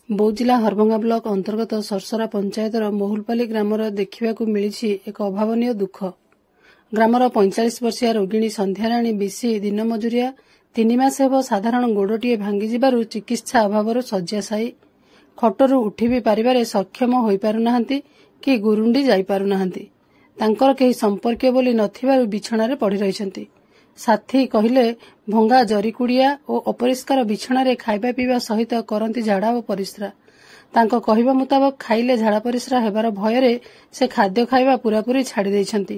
बौद्ध जिला हरभंगा ब्लॉक अंतर्गत सरसरा पंचायतर महुलपाली ग्रामर देखा मिली एक अभावन दुख। ग्रामर 45 वर्षीय रोगिणी संध्याराणी बिसी दिन मजुरिया 3 मास हेब साधारण गोड़े भांगी चिकित्सा अभाव शय्याशायी खटरू उठी भी पारिबारे सक्षम हो पारुना कि गुरुंडी जाई पारुना तांकर केही संपर्कीय बोली नथिबारु बिछणारे पड़ी रहिसंती। साथी कहले भंगा जरीकुड़िया और अपरिष्कार बिछणारे खाइबा पीवा सहित करती झाड़ा और परिस्रा। तांको कहिबा मुताबक खाइले झाड़ा परिस्रा हेबार भयरे से खाद्य खाइबा पूरापूरी छाड़ी देइछंती।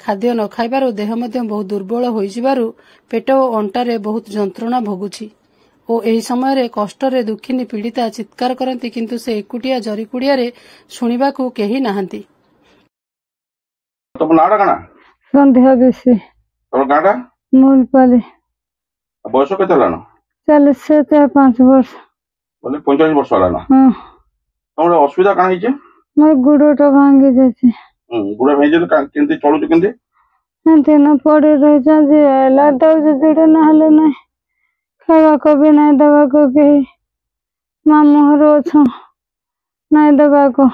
खाद्य न खाइबारु देह मध्य बहुत दुर्बल होइजिबारु पेट और अंटारे बहुत जंत्रणा भोगुछि और एही समय कष्टरे दुखिनी पीड़िता चित्कार करती किंतु से एकुटिया जरीकुड़िया शुणिबाकू केही नाहंती। तुम नाड़ा कना संध्या बेसी तुम गाड़ा मूलपाली बयस केते लानो 40 से 5 वर्ष बोले 45 वर्ष लानो। हां तुमर असुविधा काना हिचे मोर गुडोटा भांगी जाछि। गुडा भेजे केंति चलु केंति एंते न पड़े रह जा जे ला दउ जे जुड़े न हले नै खावा को भी नै दवा को के मामू हरो छ नै दवा को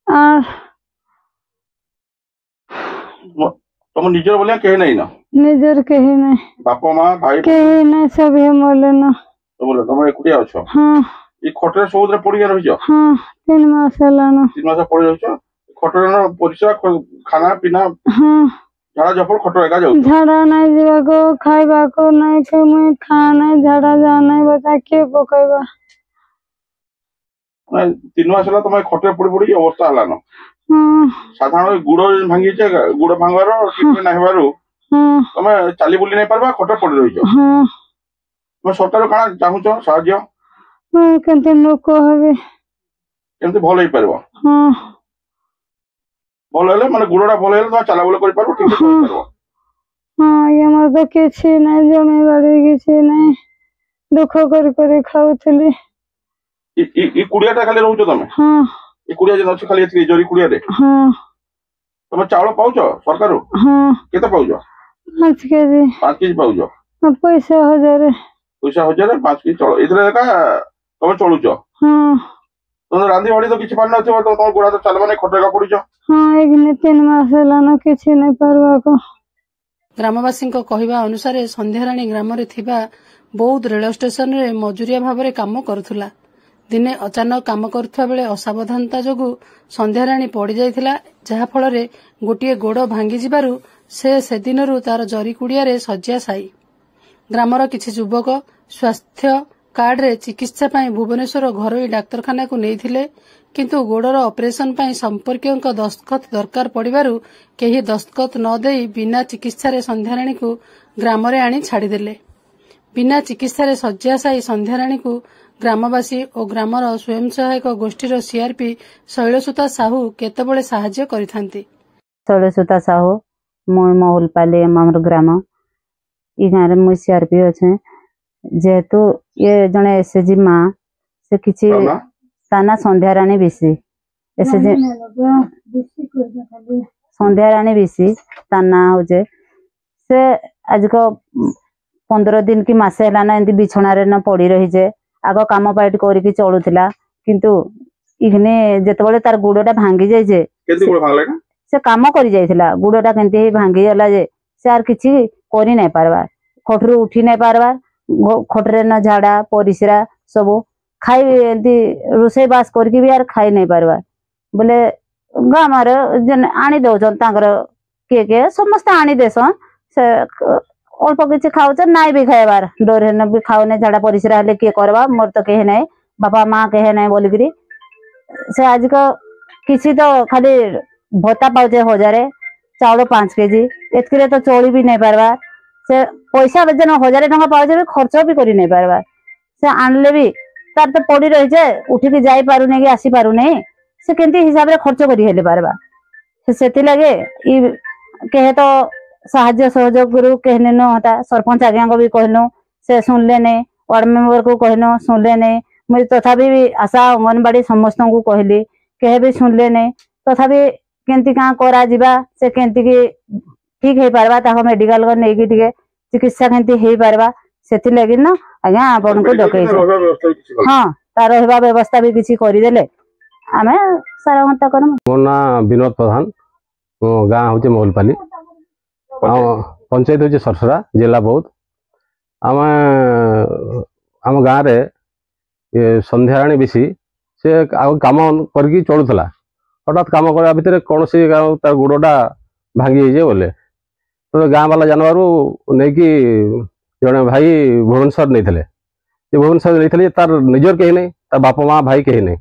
आ तुम निजर बोलिया कहे नहीं ना निजर कहे नहीं बापा मां भाई कहे नहीं सब हे मोले ना तो बोले तुम एकुटिया अछो। हां ई खटरे समुद्र पड़ी रहि जो। हां 3 मास लानो 3 मास पड़ी रहि जो खटरे न परिसा खाना पीना। हां झाड़ा जफर खटरे का जाउ झाड़ा नहीं जीवा को खाइबा को नहीं के मैं खा नहीं झाड़ा जा नहीं बता के पकइबा 3 मास ला तुम खटरे पड़ी पड़ी अवस्था हलानो। साधारण गुड़ भांगी गुड़ भांगार ट्रिटमेंट ना हेबारु तमे चाली बुली नहीं पारबा खटर पड़ी रहि जो। मैं सरकार काना चाहूचो साहाଯ୍य केनते लोक हबे केनते भल हे परबो। भल हेले माने गुड़डा भल हेले तमे चला बुला करि पारबो ठीक से करि पारबो। हां ये हमर तो किछि नहीं जमे बाड़ी किछि नहीं दुख कर खाउथली ई कुड़ियाटा खाली रहउचो तमे। हां ई कुड़िया जे नछ खाली एथि जरी कुड़िया रे। हां तमे चावल पाउचो सरकारु। हां केते पाउचो 5 केजी 5 केजी पाउचो। पैसा 1000 5 केजी चलो इधर का तमे चलुचो। हां तो रांधी वाड़ी तो किछि पान नथिबो तो तम गोड़ा तो चलबा नै खटरे का पड़िचो। हां एकने 3 मास लानो किछि नै परवा को। ग्रामवासी कहवा अनुसार संध्याराणी ग्राम बौद्ध रेल स्टेशन रे मजुरिया भाव में काम करुला। दिने अचानक काम करुवा बेले असावधानता जोगु संध्याराणी पड़ जाइथिला जहाफल गोटे गोड़ भांगी जिबारु से दिनरू तार जरीकुड़िया शय्याशायी। ग्रामर किछि युवक स्वास्थ्य कार्ड रे चिकित्सा पाई भुवनेश्वर घरोई डाक्तरखाना को नैथिले किंतु गोड़र ऑपरेशन पाई संपर्कीय दस्तखत दरकार पड़िबारु केही दस्तखत न देई बिना चिकित्सा रे संध्याराणी को ग्राम रे आनी छाड़ीदेले। बिना चिकित्सा रे शय्याशायी संध्याराणी को ग्रामवासी और ग्रामर स्वयं सहायक गोष्ठीर सीआरपी शैलसुता साहू केतबळे सहाय्य करिथांती। शैलसुता साहू मु महुलपाली हमर ग्राम ई गारे मु सीआरपी अछि जेहेतु ये जने एसएजी मां से किछि ताना Sandhyarani BC SAG Sandhyarani BC ताना हो जे से आज को 15 दिन की मासे हला ना एंती बिछणा रे न पड़ी रही जे आगो काम पाइट करिकि चलुथिला किंतु इखने जेतबळे तार गुडोटा भांगी जाय जे केति गुड भांगले का से काम करि जायथिला गुडोटा केंती भांगी जाला जे से आर किछि करि नै पारबा खटरू उठी नै पारबा खटरे न झाड़ा परिस्रा सब खाई एंती रोसे बास करके भी यार खाई नहीं पारबा बोले गामार जन आनी दउछन तांकर के समस्त आनी देसन से अल्प किछि खाउछ नाइ भी खाइबार डर न भी खाउ नै झाड़ा परिस्रा हले के करबा मोर तो कहे नै बापा मां कहे नै बोलगिरी से आज को किछि तो खाली भत्ता पाउछे 1000 चावल 5 केजी एतकरे तो चोली भी नै पारबा से पैसा जन 1000 टका पाउछे भी खर्च भी करि नै पारबा से आनले भी तार तो पड़ी रही जे उठी के जाई पारु नै कि आसी पारु नै से केंती हिसाब रे खर्च करि हेले पारबा से सेति लागे ई कहे तो साहाय्य सहयोग गुरु कहने न होता सरपंच आज्ञा को भी कहनो से सुनले नै वार्ड मेंबर को कहनो सुनले नै मैं तथापि भी आशा अंगनबाड़ी समस्त को कहली कहे भी सुनले नै तथापि केंती का करा जिबा से केंती की ठीक हे पारबा ताको मेडिकल को नै कि ठीक चिकित्सा केंती हे पारबा सेति लागि न आज्ञा आपन को डकै। हां तार रहबा व्यवस्था भी किसी करदेले आमे सारा घंटा करम। मो ना विनोद प्रधान, मो गाँ हूँ मोहलपाली, पंचायत हूँ सरसरा, जिला बौद्ध। आम गाँव रे संध्याराणी बेसी से काम करके चलूला, हठात काम करने भितर कौन सी तार गोड़टा भांगी जाए बोले तो गाँ वाला जानवर नहीं कि जड़े भाई भुवनेश्वर नहीं भुवनेश्वर नहीं तार निजर कहीं नहीं, तार बापा माँ भाई कहीं नहीं,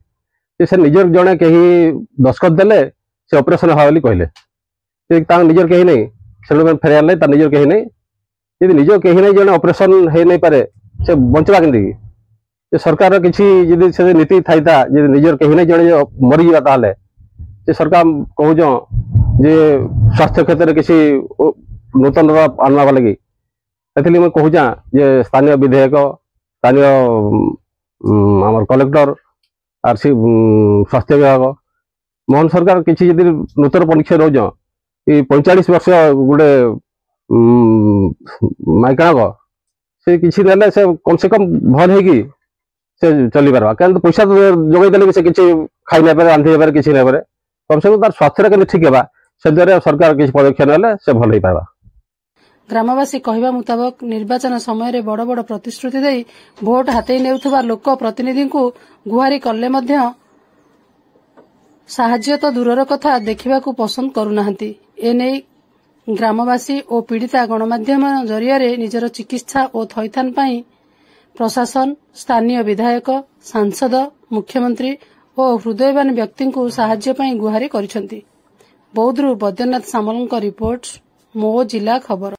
से निजर जड़े कहीं दस्खत देले से ऑपरेशन हवा बोली कहले निजर कहीं नहीं से फेरार नहीं तार निजर कहीं नहीं, यदि निजर कहीं नहीं जड़े ऑपरेशन हो नहीं पारे से बंचवा के सरकार किसी से नीति थी निजर कहीं नहीं जड़े मरीजा ताले सरकार कहूँ जे स्वास्थ्य क्षेत्र में किसी नूतन आनवा लगी एथली मैं कहूँ जे स्थानीय विधेयक स्थानीय आम कलेक्टर आर सी स्वास्थ्य विभाग मोहन सरकार किसी नूतन पदक्षेप नौ 45 वर्ष गोटे माइकाणक से किसी देले से कम से कम भल है से चली पार्बा क्या पैसा जोगे देले से किसी खाई नहीं पारे रांधि पारे किसी नहीं पारे कम से कम तार स्वास्थ्य के ठीक है से द्वारा सरकार किसी पदक्षेप ने से भल हो पार्बा। ग्रामवासी कहवा मुताबक निर्वाचन समय बड़ बड़ प्रतिश्रुति दे भोट हाथई नेउथुबा लोक प्रतिनिधि को गुहारी कले मध्य साहाय्य तो दूरर कथा देखा पसंद करूनाहांती। एने ग्रामवासी और पीड़िता गणमाध्यम जरिया निजर चिकित्सा और थैथान पाई प्रशासन स्थानीय विधायक सांसद मुख्यमंत्री और हृदयवान व्यक्ति को साहाय्य पाई गुहारी करिसेंती। बौद्धरू बैद्यनाथ सामलଙ୍କ रिपोर्ट मो जिला खबर।